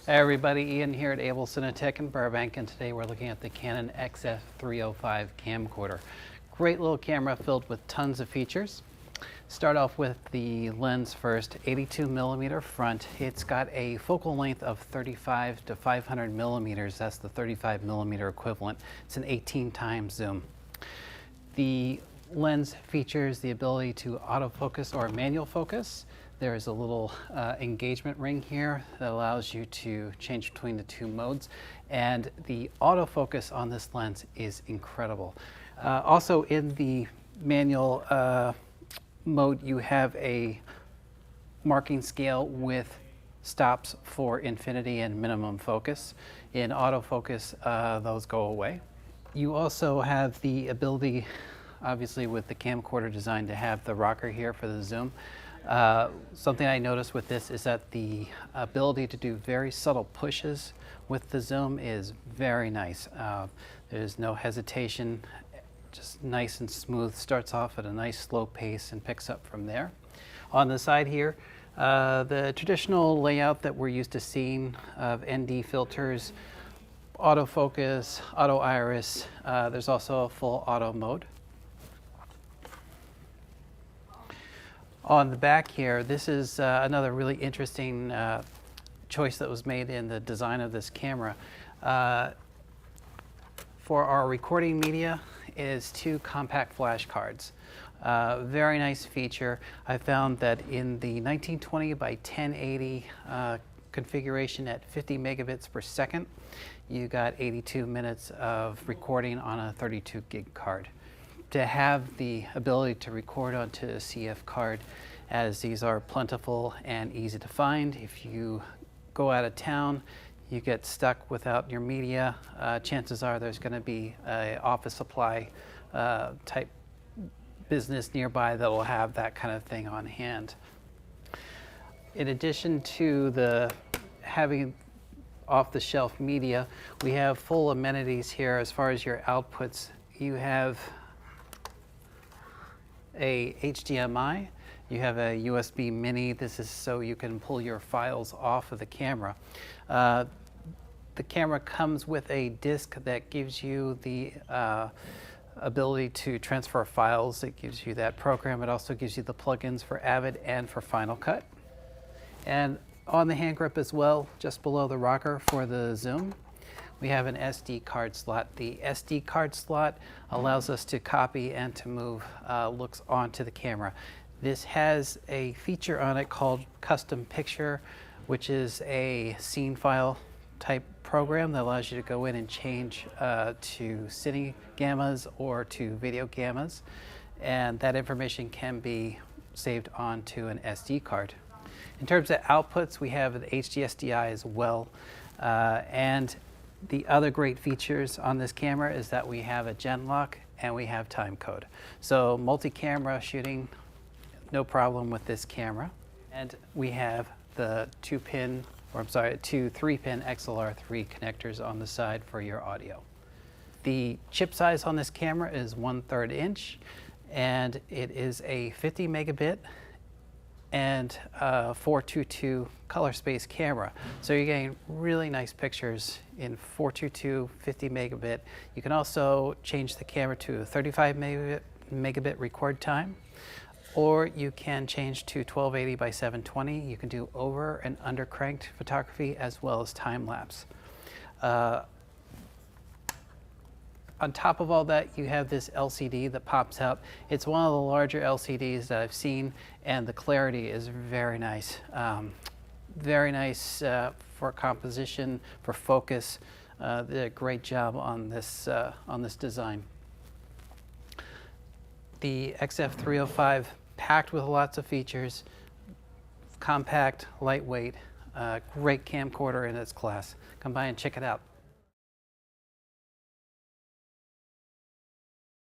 Hey everybody, Ian here at Able Cinetech in Burbank, and today we're looking at the Canon XF305 camcorder. Great little camera filled with tons of features. Start off with the lens first, 82mm front. It's got a focal length of 35 to 500 millimeters. That's the 35mm equivalent. It's an 18 times zoom. The lens features the ability to autofocus or manual focus. There is a little engagement ring here that allows you to change between the two modes, and the autofocus on this lens is incredible. Also in the manual mode, you have a marking scale with stops for infinity and minimum focus. In autofocus, those go away. You also have the ability, obviously with the camcorder design, to have the rocker here for the zoom. Something I noticed with this is that the ability to do very subtle pushes with the zoom is very nice. There's no hesitation, just nice and smooth. Starts off at a nice slow pace and picks up from there. On the side here, the traditional layout that we're used to seeing of ND filters, autofocus, auto iris. There's also a full auto mode. On the back here, this is another really interesting choice that was made in the design of this camera. For our recording media is two compact flash cards. Very nice feature. I found that in the 1920 by 1080 configuration at 50 megabits per second, you got 82 minutes of recording on a 32 gig card. To have the ability to record onto a CF card, as these are plentiful and easy to find. If you go out of town, you get stuck without your media, chances are there's going to be an office supply type business nearby that will have that kind of thing on hand. In addition to the having off-the-shelf media, we have full amenities here as far as your outputs. You have a HDMI, you have a USB mini. This is so you can pull your files off of the camera. The camera comes with a disc that gives you the ability to transfer files. It gives you that program. It also gives you the plugins for Avid and for Final Cut. And on the hand grip as well, just below the rocker for the zoom, we have an SD card slot. The SD card slot allows us to copy and to move looks onto the camera. This has a feature on it called Custom Picture, which is a scene file type program that allows you to go in and change to cine gammas or to video gammas, and that information can be saved onto an SD card. In terms of outputs, we have an HDSDI as well, and the other great features on this camera is that we have a gen lock and we have time code. So multi-camera shooting, no problem with this camera. And we have the two 3-pin XLR3 connectors on the side for your audio. The chip size on this camera is 1/3 inch, and it is a 50 megabit and 422 color space camera. So you're getting really nice pictures in 422 50 megabit. You can also change the camera to 35 megabit record time, or you can change to 1280 by 720. You can do over and under cranked photography as well as time lapse. On top of all that, you have this LCD that pops out. It's one of the larger LCDs that I've seen, and the clarity is very nice. Very nice for composition, for focus. They did a great job on this design. The XF305, packed with lots of features, compact, lightweight, great camcorder in its class. Come by and check it out.